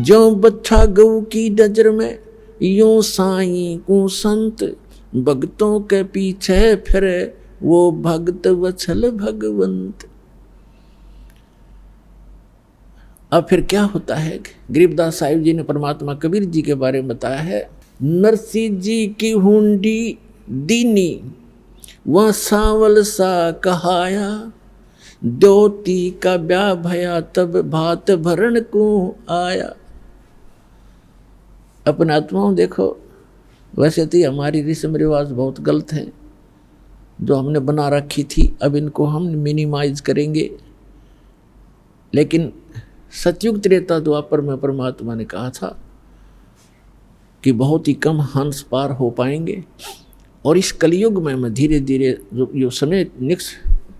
जो बच्चा गऊ की नजर में, यूं साईं को संत, भक्तों के पीछे फिरे वो भक्त वत्सल भगवंत। अब फिर क्या होता है, गरीबदास साहिब जी ने परमात्मा कबीर जी के बारे में बताया है, नरसिंह जी की हुंडी दीनी वह सांवल सा कहाया, द्योती का ब्याह भया तब भात भरण को आया। अपने आत्माओं देखो, वैसे तो हमारी रस्म रिवाज बहुत गलत है जो हमने बना रखी थी, अब इनको हम मिनिमाइज करेंगे। लेकिन सतयुग त्रेता द्वापर में परमात्मा ने कहा था कि बहुत ही कम हंस पार हो पाएंगे, और इस कलयुग में मैं धीरे धीरे जो समय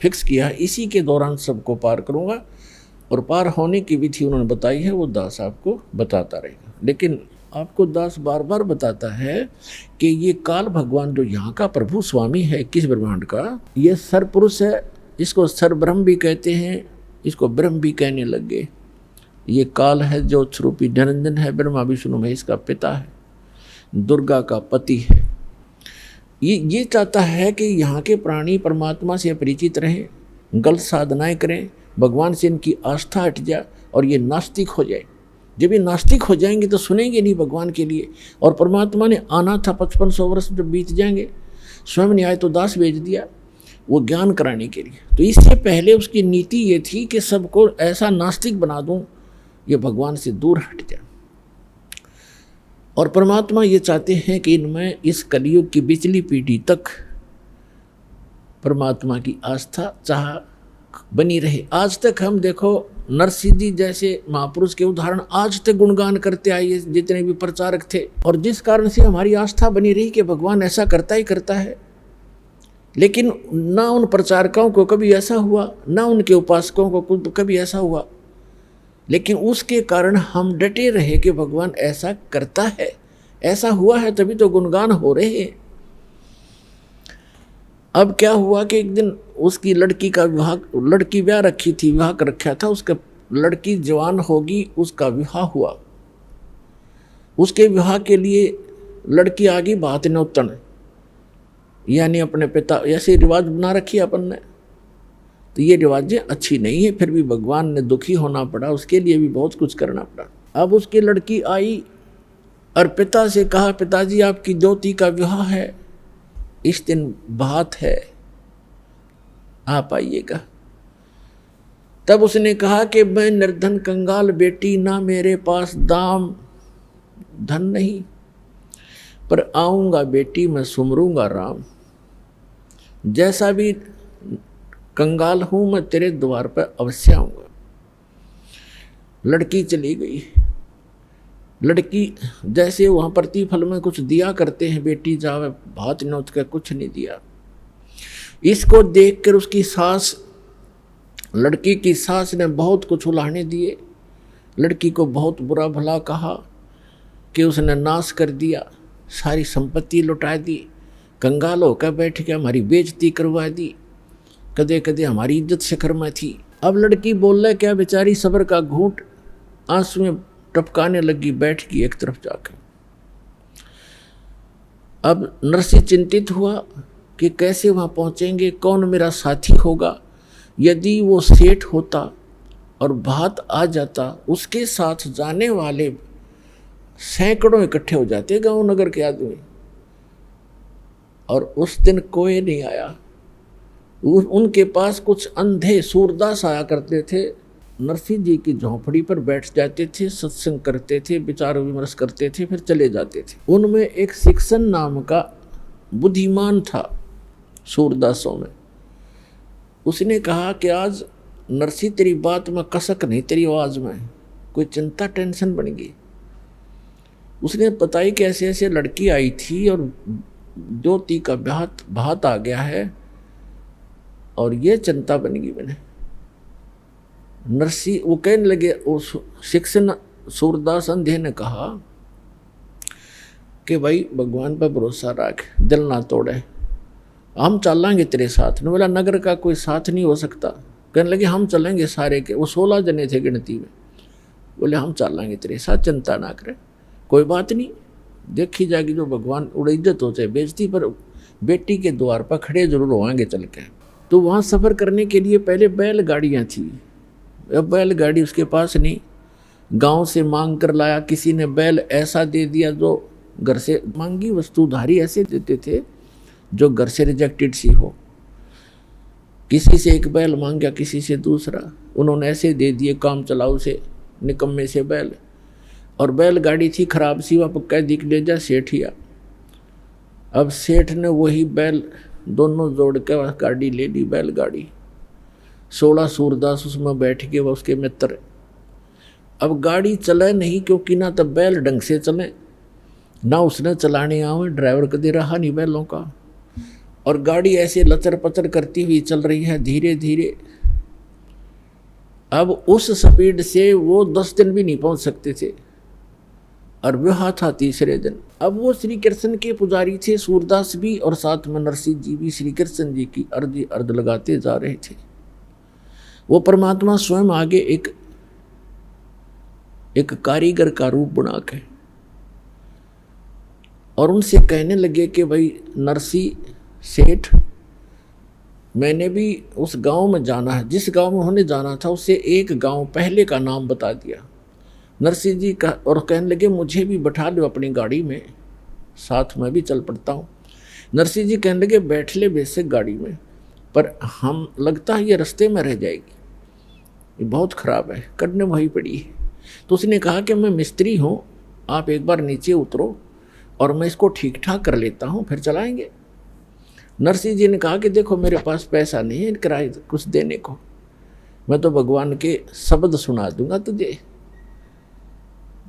फिक्स किया है इसी के दौरान सबको पार करूँगा, और पार होने की विधि उन्होंने बताई है, वो दास आपको बताता रहेगा। लेकिन आपको दास बार बार बताता है कि ये काल भगवान जो यहाँ का प्रभु स्वामी है किस ब्रह्मांड का, ये सरपुरुष है, इसको सरब्रह्म भी कहते हैं, इसको ब्रह्म भी कहने लग गए। ये काल है जो स्वरूपी निरंजन है, ब्रह्मा विष्णु महेश का पिता है, दुर्गा का पति है। ये चाहता है कि यहाँ के प्राणी परमात्मा से परिचित रहें, गलत साधनाएं करें, भगवान से इनकी आस्था हट जाए और ये नास्तिक हो जाए। जब ये नास्तिक हो जाएंगे तो सुनेंगे नहीं भगवान के लिए, और परमात्मा ने आना था 5500 वर्ष जब बीत जाएंगे, स्वयं ने आए तो दास भेज दिया वो ज्ञान कराने के लिए। तो इससे पहले उसकी नीति ये थी कि सबको ऐसा नास्तिक बना दूं ये भगवान से दूर हट जाए। और परमात्मा ये चाहते हैं कि इनमें इस कलयुग की पिछली पीढ़ी तक परमात्मा की आस्था चाह बनी रहे। आज तक हम देखो नरसिंह जी जैसे महापुरुष के उदाहरण आज तक गुणगान करते आए जितने भी प्रचारक थे, और जिस कारण से हमारी आस्था बनी रही कि भगवान ऐसा करता ही करता है। लेकिन ना उन प्रचारकों को कभी ऐसा हुआ, ना उनके उपासकों को कभी ऐसा हुआ, लेकिन उसके कारण हम डटे रहे कि भगवान ऐसा करता है, ऐसा हुआ है तभी तो गुणगान हो रहे हैं। अब क्या हुआ कि एक दिन उसकी लड़की का विवाह, लड़की ब्याह रखी थी, विवाह कर रखा था उसका, लड़की जवान होगी, उसका विवाह हुआ। उसके विवाह के लिए लड़की आ गई बात नौतन, यानी अपने पिता, ऐसे रिवाज बना रखी अपन ने, तो ये रिवाजें अच्छी नहीं है, फिर भी भगवान ने दुखी होना पड़ा, उसके लिए भी बहुत कुछ करना पड़ा। अब उसकी लड़की आई और पिता से कहा, पिताजी आपकी ज्योति का विवाह है, इस दिन बात है, आप आइएगा। तब उसने कहा कि मैं निर्धन कंगाल बेटी, ना मेरे पास दाम धन नहीं, पर आऊँगा बेटी मैं सुमरूंगा राम। जैसा भी कंगाल हूँ मैं तेरे द्वार पर अवश्य आऊँगा। लड़की चली गई। लड़की जैसे वहाँ प्रतिफल में कुछ दिया करते हैं, बेटी जावे भात नौत का कुछ नहीं दिया। इसको देखकर उसकी सास, लड़की की सास ने बहुत कुछ उलाहने दिए, लड़की को बहुत बुरा भला कहा कि उसने नाश कर दिया, सारी संपत्ति लुटा दी, कंगाल होकर बैठ के हमारी बेइज्जती करवा दी, कदे कदे हमारी इज्जत शिखर में थी। अब लड़की बोल रहा क्या, बेचारी सब्र का घूंट आंसू में टपकाने लगी, बैठ गई एक तरफ जाकर। अब नरसिंह चिंतित हुआ कि कैसे वहाँ पहुँचेंगे, कौन मेरा साथी होगा। यदि वो सेठ होता और भात आ जाता, उसके साथ जाने वाले सैकड़ों इकट्ठे हो जाते गांव नगर के आदमी, और उस दिन कोई नहीं आया। उनके पास कुछ अंधे सूरदास आया करते थे, नरसिंह जी की झोंपड़ी पर बैठ जाते थे, सत्संग करते थे, विचार विमर्श करते थे, फिर चले जाते थे। उनमें एक शिक्षण नाम का बुद्धिमान था सूरदासों में। उसने कहा कि आज नरसिंह तेरी बात में कसक नहीं, तेरी आवाज़ में कोई चिंता टेंशन बन गई। उसने बताई कि ऐसे ऐसे लड़की आई थी और ज्योति का भात आ गया है और ये चिंता बन गई मैंने। नरसिंह वो कहने लगे, उस शिक्षण सूरदास अंधे ने कहा कि भाई भगवान पर भरोसा रख, दिल ना तोड़े, हम चलेंगे तेरे साथ। ने बोला नगर का कोई साथ नहीं हो सकता। कहने लगे हम चलेंगे सारे के, वो 16 जने थे गिनती में, बोले हम चलेंगे तेरे साथ, चिंता ना करे, कोई बात नहीं, देखी जाएगी जो भगवान उड़ इज्जत हो चाहे बेइज्जती, पर बेटी के द्वार पर खड़े जरूर होंगे चल के। तो वहाँ सफ़र करने के लिए पहले बैलगाड़ियाँ थी, अब बैलगाड़ी उसके पास नहीं, गांव से मांग कर लाया, किसी ने बैल ऐसा दे दिया जो घर से मांगी वस्तु उधारी ऐसे देते थे जो घर से रिजेक्टेड सी हो, किसी से एक बैल मांग गया, किसी से दूसरा, उन्होंने ऐसे दे दिए काम चलाऊ से, निकम्मे से बैल। और बैलगाड़ी थी खराब सी, वह पक्का दिख ले जा सेठिया। अब सेठ ने वही बैल दोनों जोड़ के वह गाड़ी ले ली, बैलगाड़ी, 16 सूरदास उसमें बैठ के वह उसके मित्र। अब गाड़ी चले नहीं, क्योंकि ना तो बैल ढंग से चले, ना उसने चलाने आवे, ड्राइवर कदे रहा नहीं बैलों का, और गाड़ी ऐसे लचर पचर करती हुई चल रही है धीरे धीरे। अब उस स्पीड से वो 10 दिन भी नहीं पहुंच सकते थे, और विवाह था तीसरे दिन। अब वो श्री कृष्ण के पुजारी थे, सूरदास भी, और साथ में नरसिंह जी भी श्री कृष्ण जी की अर्ध लगाते जा रहे थे। वो परमात्मा स्वयं आगे एक कारीगर का रूप बना के और उनसे कहने लगे कि भाई नरसिंह सेठ, मैंने भी उस गांव में जाना है, जिस गांव में उन्होंने जाना था उससे एक गांव पहले का नाम बता दिया नरसिंह जी का, और कहने लगे मुझे भी बैठा लो अपनी गाड़ी में, साथ में भी चल पड़ता हूँ। नरसिंह जी कहने लगे बैठ ले बेशक गाड़ी में, पर हम लगता है ये रास्ते में रह जाएगी, ये बहुत ख़राब है, करने वही पड़ी है। तो उसने कहा कि मैं मिस्त्री हूँ, आप एक बार नीचे उतरो और मैं इसको ठीक ठाक कर लेता हूँ, फिर चलाएंगे। नरसिंह जी ने कहा कि देखो मेरे पास पैसा नहीं है किराए कुछ देने को, मैं तो भगवान के शब्द सुना दूंगा तुझे।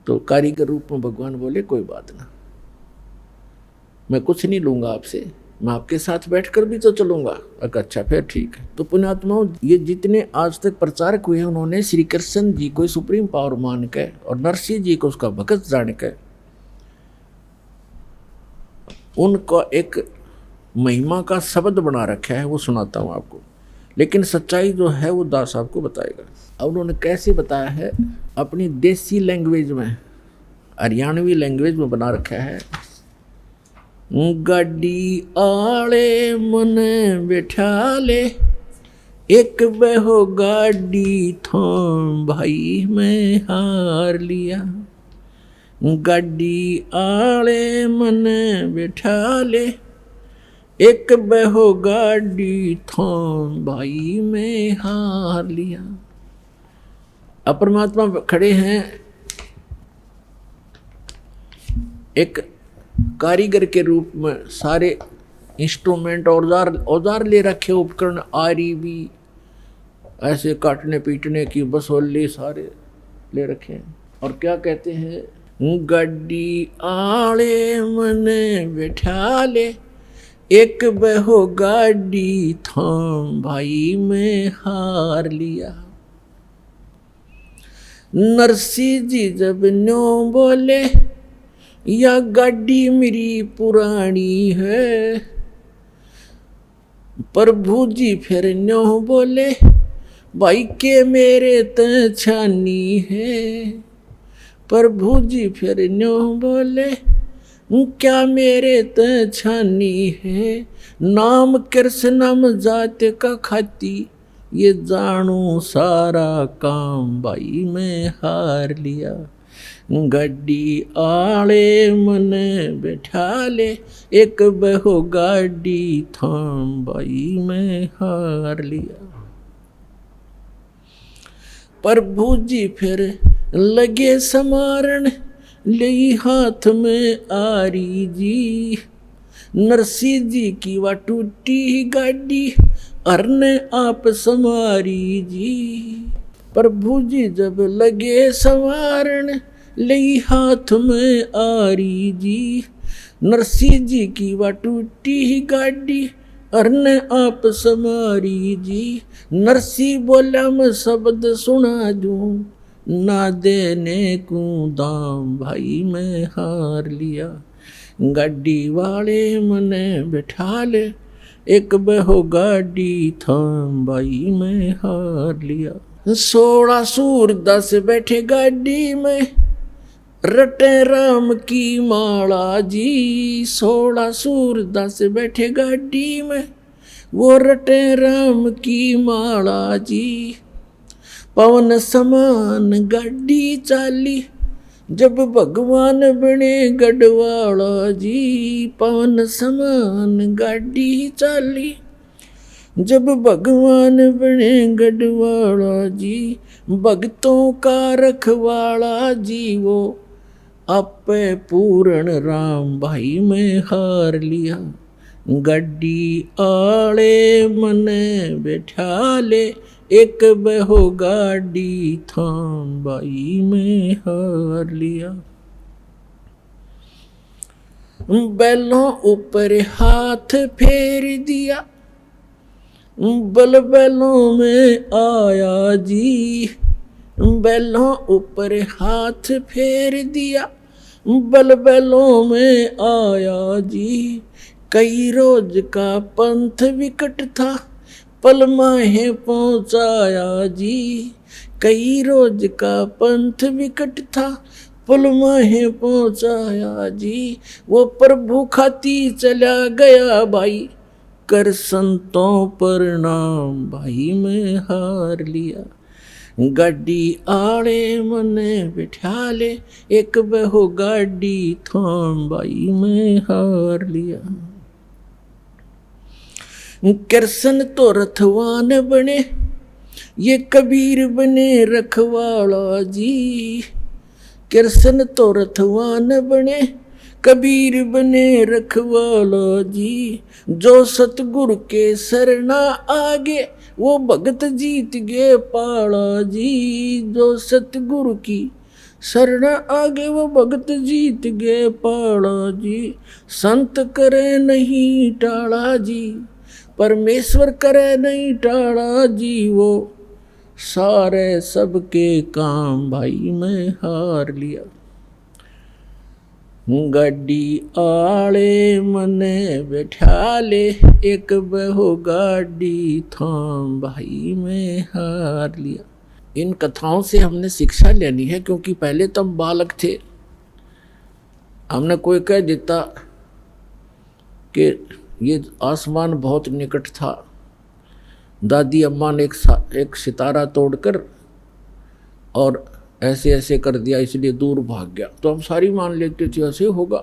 तो कारीगर रूप में भगवान बोले कोई बात ना, मैं कुछ नहीं लूँगा आपसे, मैं आपके साथ बैठकर भी तो चलूँगा। अच्छा फिर ठीक है। तो पुण्यात्माओं, ये जितने आज तक प्रचारक हुए हैं उन्होंने श्री कृष्ण जी को सुप्रीम पावर मान के और नरसिंह जी को उसका भगत जान के उनका एक महिमा का शब्द बना रखा है, वो सुनाता हूँ आपको। लेकिन सच्चाई जो है वो दास आपको बताएगा। अब उन्होंने कैसे बताया है, अपनी देसी लैंग्वेज में, हरियाणवी लैंग्वेज में बना रखा है। गाड़ी आले मन बैठा ले, एक बहो गाड़ी थों भाई मैं हार लिया। गाड़ी आले मन बैठा ले, एक बहो गाड़ी थों भाई मैं हार लिया। अब परमात्मा खड़े हैं एक कारीगर के रूप में, सारे इंस्ट्रूमेंट औजार ले रखे, उपकरण आरी भी, ऐसे काटने पीटने की बसोली सारे ले रखे हैं। और क्या कहते हैं, गाड़ी आले मने बैठा ले, एक बहो गाड़ी थाम भाई मैं हार लिया। नरसिंह जी जब न्यों बोले, या गाड़ी मेरी पुरानी है। प्रभु जी फिर न्यों बोले, भाई के मेरे त छानी है। प्रभु जी फिर न्यों बोले, क्या मेरे त छानी है। नाम कृष्णम जात का खाती, ये जानू सारा काम भाई मैं हार लिया। गाड़ी आले मन बैठा ले, एक बहो गाड़ी थाम भाई मैं हार लिया। प्रभु जी फिर लगे समारण, ले हाथ में आरी जी। नरसिंह जी की वह टूटी गाड़ी, अरने आप समारी जी। प्रभु जी जब लगे संवारण, ले हाथ में आरी जी। नरसिंह जी की वह टूटी गाड़ी, अरने आप समारी जी। नरसिंह बोला मैं शब्द सुना दूं, ना देने को दाम भाई मैं हार लिया। गाड़ी वाले मने बैठा ले, एक बहो गाड़ी थाम भाई मैं हार लिया। 16 सूरदास बैठे गाड़ी में, रटे राम की माला जी। 16 सूरदास बैठे गाड़ी में, वो रटे राम की माला जी। पवन समान गाड़ी चाली, जब भगवान बने गढ़वाला जी। पवन समान गाड़ी चाली, जब भगवान बने गढ़वाला जी। भक्तों का रखवाला जी, वो आपे पूर्ण राम भाई मैं हार लिया। गड्डी आले मने बैठा ले, एक बहो गाड़ी थाम भाई मैं हार लिया। बैलों ऊपर हाथ फेर दिया, बल बैलों में आया जी। बैलों ऊपर हाथ फेर दिया, बल बैलों में आया जी। कई रोज का पंथ विकट था, पल माहे पहुंचाया जी। कई रोज का पंथ विकट था, पल माहे पहुंचाया जी। वो प्रभु खाती चला गया भाई, कर संतों प्रणाम भाई मैं हार लिया। गाड़ी आड़े मने बिठा ले, एक बहो गाड़ी थाम भाई मैं हार लिया। कृष्ण तो रथवान बने, ये कबीर बने रखवाला जी। कृष्ण तो रथवान बने, कबीर बने रखवाला जी। जो सतगुरु के शरणा आगे, वो भगत जीत गए पाला जी। जो सतगुरु की शरणा आगे, वो भगत जीत गए पाला जी। संत करे नहीं टाला जी, परमेश्वर करे नहीं टाला जी। वो सारे सबके काम भाई मैं हार लिया। गाड़ी आले मने बैठा ले, एक बहो गाड़ी थाम भाई मैं हार लिया। इन कथाओं से हमने शिक्षा लेनी है, क्योंकि पहले तो हम बालक थे। हमने कोई कह देता कि ये आसमान बहुत निकट था, दादी अम्मा ने एक सितारा तोड़कर और ऐसे ऐसे कर दिया इसलिए दूर भाग गया, तो हम सारी मान लेते थे ऐसे होगा।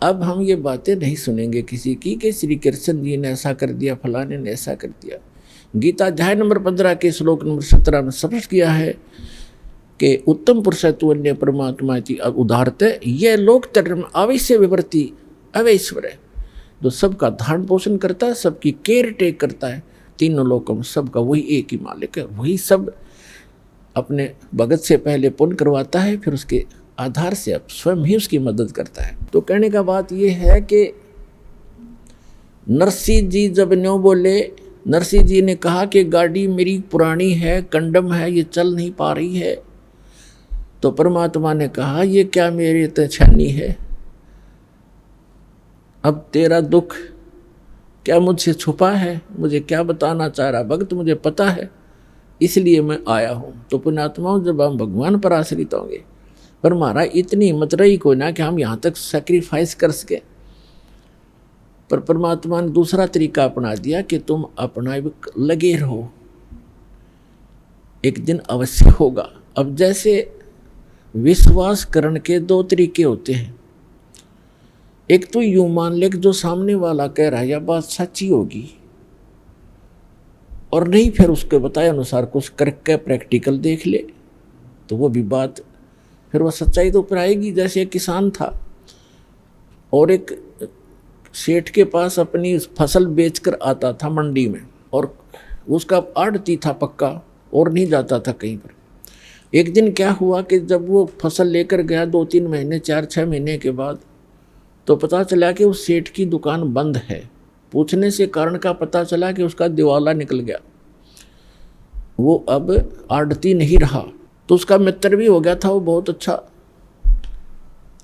अब हम ये बातें नहीं सुनेंगे किसी की कि श्री कृष्ण जी ने ऐसा कर दिया, फलाने ने ऐसा कर दिया। गीता अध्याय नंबर 15 के श्लोक नंबर 17 में स्पष्ट किया है कि उत्तम पुरुष तु अन्य परमात्मा की उदारते, यह लोक धर्म अवश्य विवर्ती अवैश्वर है, जो सबका धारण पोषण करता है, सबकी केयर टेक करता है, तीनों लोकों में सबका वही एक ही मालिक है। वही सब अपने भगत से पहले पुण्य करवाता है, फिर उसके आधार से अब स्वयं ही उसकी मदद करता है। तो कहने का बात यह है कि नरसिंह जी जब न्यों बोले, नरसिंह जी ने कहा कि गाड़ी मेरी पुरानी है, कंडम है, ये चल नहीं पा रही है। तो परमात्मा ने कहा ये क्या मेरी तछानी है, अब तेरा दुख क्या मुझसे छुपा है, मुझे क्या बताना चाह रहा भक्त मुझे पता है, इसलिए मैं आया हूँ। तो पुण्यात्माओं, जब हम भगवान पर आश्रित होंगे, पर हमारा इतनी हिम्मत रही कोई ना कि हम यहाँ तक सेक्रीफाइस कर सके, पर परमात्मा ने दूसरा तरीका अपना दिया कि तुम अपना लगे रहो, एक दिन अवश्य होगा। अब जैसे विश्वास करने के दो तरीके होते हैं, एक तो यूं मान ले कि जो सामने वाला कह रहा है यह बात सच्ची होगी, और नहीं फिर उसके बताए अनुसार कुछ करके प्रैक्टिकल देख ले तो वो भी बात फिर वह सच्चाई तो ऊपर आएगी। जैसे एक किसान था और एक सेठ के पास अपनी फसल बेचकर आता था मंडी में, और उसका आड़ती था पक्का और नहीं जाता था कहीं पर। एक दिन क्या हुआ कि जब वो फसल लेकर गया 2-3 महीने 4-6 महीने के बाद, तो पता चला कि उस सेठ की दुकान बंद है। पूछने से कारण का पता चला कि उसका दिवाला निकल गया, वो अब आड़ती नहीं रहा। तो उसका मित्र भी हो गया था वो बहुत अच्छा।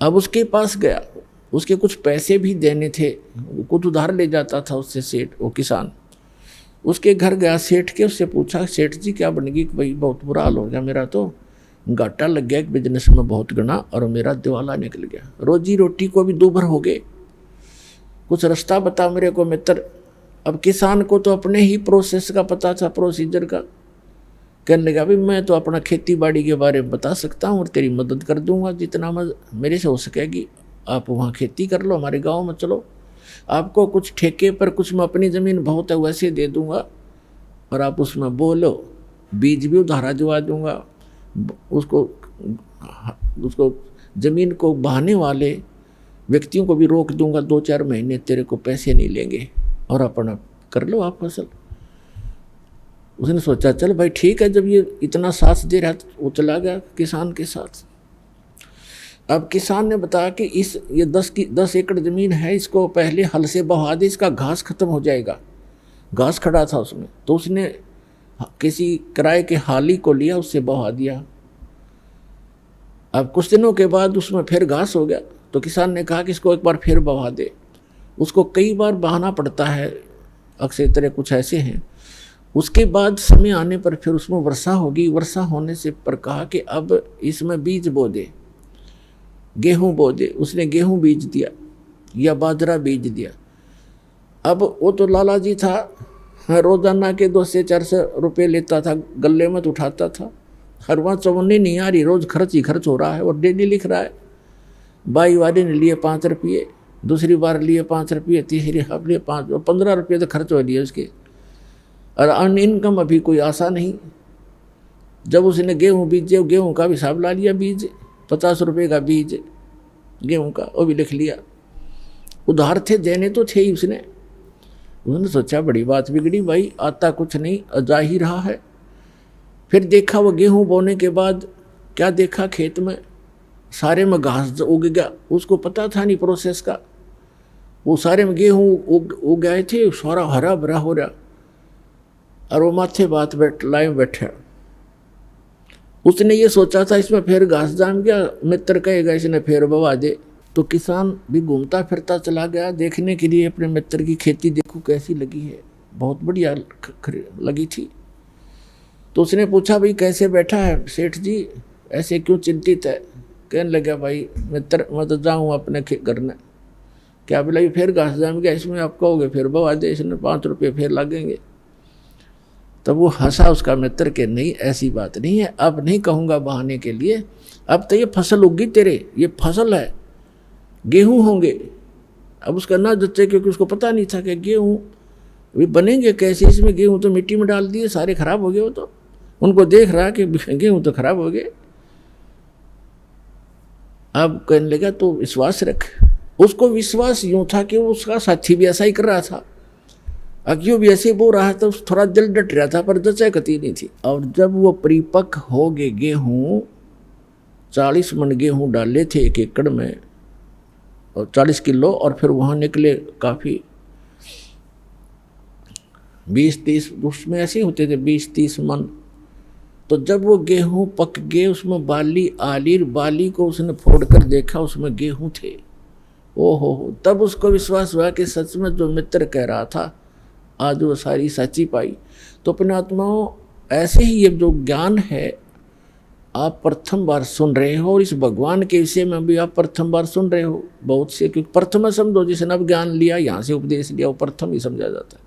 अब उसके पास गया, उसके कुछ पैसे भी देने थे, कुछ उधार ले जाता था उससे सेठ, वो किसान। उसके घर गया सेठ के, उससे पूछा सेठ जी क्या बन गई? भाई बहुत बुरा हाल हो गया, मेरा तो घाटा लग गया एक बिजनेस में बहुत गना, और मेरा दिवाला निकल गया, रोजी रोटी को भी दूभर हो गए, कुछ रास्ता बता मेरे को मित्र। अब किसान को तो अपने ही प्रोसेस का पता था, प्रोसीजर का। कहने लगा भाई मैं तो अपना खेती बाड़ी के बारे में बता सकता हूँ और तेरी मदद कर दूंगा जितना मेरे से हो सकेगी। आप वहाँ खेती कर लो, हमारे गांव में चलो, आपको कुछ ठेके पर, कुछ मैं अपनी ज़मीन बहुत है वैसे दे दूंगा, और आप उसमें बोलो, बीज भी उधारा दिवा दूंगा, उसको ज़मीन को बहाने वाले व्यक्तियों को भी रोक दूंगा, 2-4 महीने तेरे को पैसे नहीं लेंगे, और अपना कर लो आप फसल। उसने सोचा चल भाई ठीक है, जब ये इतना साथ दे रहा तो वो चला गया किसान के साथ। अब किसान ने बताया कि ये 10 एकड़ ज़मीन है, इसको पहले हल से बहा दे, इसका घास खत्म हो जाएगा। घास खड़ा था उसमें, तो उसने किसी किराए के हाली को लिया, उससे बहा दिया। अब कुछ दिनों के बाद उसमें फिर घास हो गया, तो किसान ने कहा कि इसको एक बार फिर बहा दे। उसको कई बार बहाना पड़ता है, अक्सर तरह कुछ ऐसे हैं। उसके बाद समय आने पर फिर उसमें वर्षा होगी, वर्षा होने से पर कहा कि अब इसमें बीज बो दे, गेहूं बो दे। उसने गेहूं बीज दिया या बाजरा बीज दिया। अब वो तो लाला जी था, रोजाना के 200 से 400 रुपये लेता था, गले में तो उठाता था। हर वहाँ चवन्नी नहीं आ रही, रोज़ खर्च ही खर्च हो रहा है, और डेली लिख रहा है। बाई वाले ने लिए 5 रुपये, दूसरी बार लिए 5 रुपये, तीसरी बार लिए 5, 15 रुपये तो खर्च हो लिए उसके। और अर्न इनकम अभी कोई आशा नहीं। जब उसने गेहूँ बीजे, गेहूँ का भी हिसाब ला लिया, बीज 50 रुपये का बीज गेहूँ का, वो भी लिख लिया। उधार थे, देने तो थे ही उसने सोचा बड़ी बात बिगड़ी भाई, आता कुछ नहीं, जा ही रहा है। फिर देखा वो गेहूँ बोने के बाद क्या देखा, खेत में सारे में घास उग गया। उसको पता था नहीं प्रोसेस का, वो सारे में गेहूँ उग गए थे, सारा हरा भरा हो रहा, और वो माथे बात लाए बैठे। उसने ये सोचा था इसमें फिर घास जाम गया, मित्र कहेगा इसने फिर बवा दे। तो किसान भी घूमता फिरता चला गया देखने के लिए अपने मित्र की खेती, देखो कैसी लगी है, बहुत बढ़िया लगी थी। तो उसने पूछा भाई कैसे बैठा है सेठ जी, ऐसे क्यों चिंतित है? कहने लगा भाई मित्र मैं तो जाऊँ अपने घर में, क्या बोला फिर घास जाम गया, इसमें आप कहोगे फिर बवा दे, इसमें 5 रुपये फिर लगेंगे। तब वो हंसा उसका मित्र के नहीं ऐसी बात नहीं है, अब नहीं कहूँगा बहाने के लिए, अब तो ये फसल उगी तेरे, ये फसल है, गेहूँ होंगे। अब उसका ना जच्चे, क्योंकि उसको पता नहीं था कि गेहूँ भी बनेंगे कैसे, इसमें गेहूँ तो मिट्टी में डाल दिए, सारे खराब हो गए। वो तो उनको देख रहा कि गेहूँ तो खराब हो गए। अब कहने लगा तो विश्वास रख। उसको विश्वास यूँ था कि उसका साथी भी ऐसा ही कर रहा था, अक्यों भी ऐसे बोल रहा था, थोड़ा दिल डट रहा था, पर जचा कती नहीं थी। और जब वो परिपक्व हो गए गेहूँ, 40 मन गेहूँ डाले थे 1 एकड़ में, और 40 किलो, और फिर वहाँ निकले काफ़ी 20-30, उसमें ऐसे होते थे 20-30 मन। तो जब वो गेहूँ पक गए, उसमें बाली आली, बाली को उसने फोड़ कर देखा, उसमें गेहूँ थे। ओहो, तब उसको विश्वास हुआ कि सच में जो मित्र कह रहा था आज वो सारी सच्ची पाई। तो अपने आत्माओं, ऐसे ही ये जो ज्ञान है आप प्रथम बार सुन रहे हो, और इस भगवान के विषय में भी आप प्रथम बार सुन रहे हो बहुत से, क्योंकि प्रथम समझो, जिसने अब ज्ञान लिया, यहाँ से उपदेश लिया, वो प्रथम ही समझा जाता है।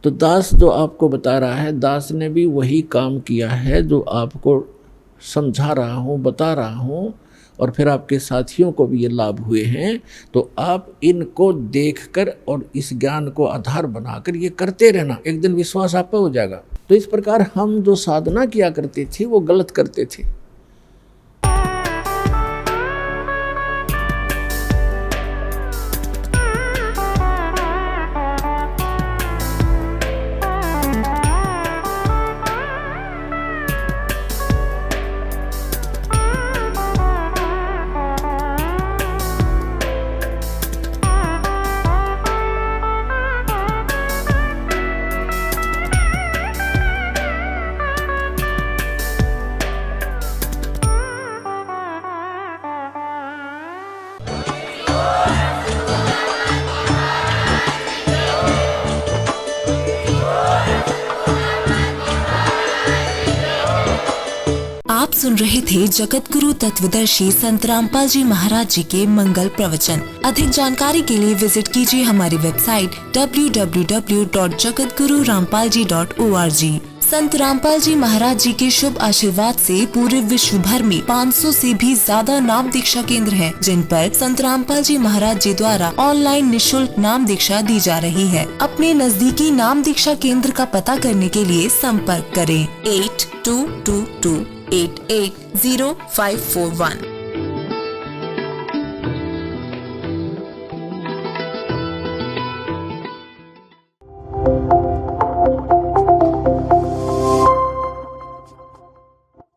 तो दास जो आपको बता रहा है, दास ने भी वही काम किया है जो आपको समझा रहा हूँ, बता रहा हूँ, और फिर आपके साथियों को भी ये लाभ हुए हैं। तो आप इनको देखकर और इस ज्ञान को आधार बनाकर ये करते रहना, एक दिन विश्वास आप पे हो जाएगा। तो इस प्रकार हम जो साधना किया करते थे वो गलत करते थे। सुन रहे थे जगत गुरु तत्वदर्शी संत रामपाल जी महाराज जी के मंगल प्रवचन। अधिक जानकारी के लिए विजिट कीजिए हमारी वेबसाइट www.jagatgururampalji.org। संत रामपाल जी महाराज जी के शुभ आशीर्वाद से पूरे विश्व भर में 500 से भी ज्यादा नाम दीक्षा केंद्र हैं, जिन पर संत रामपाल जी महाराज जी द्वारा ऑनलाइन निशुल्क नाम दीक्षा दी जा रही है। अपने नजदीकी नाम दीक्षा केंद्र का पता करने के लिए संपर्क करें 8222880541।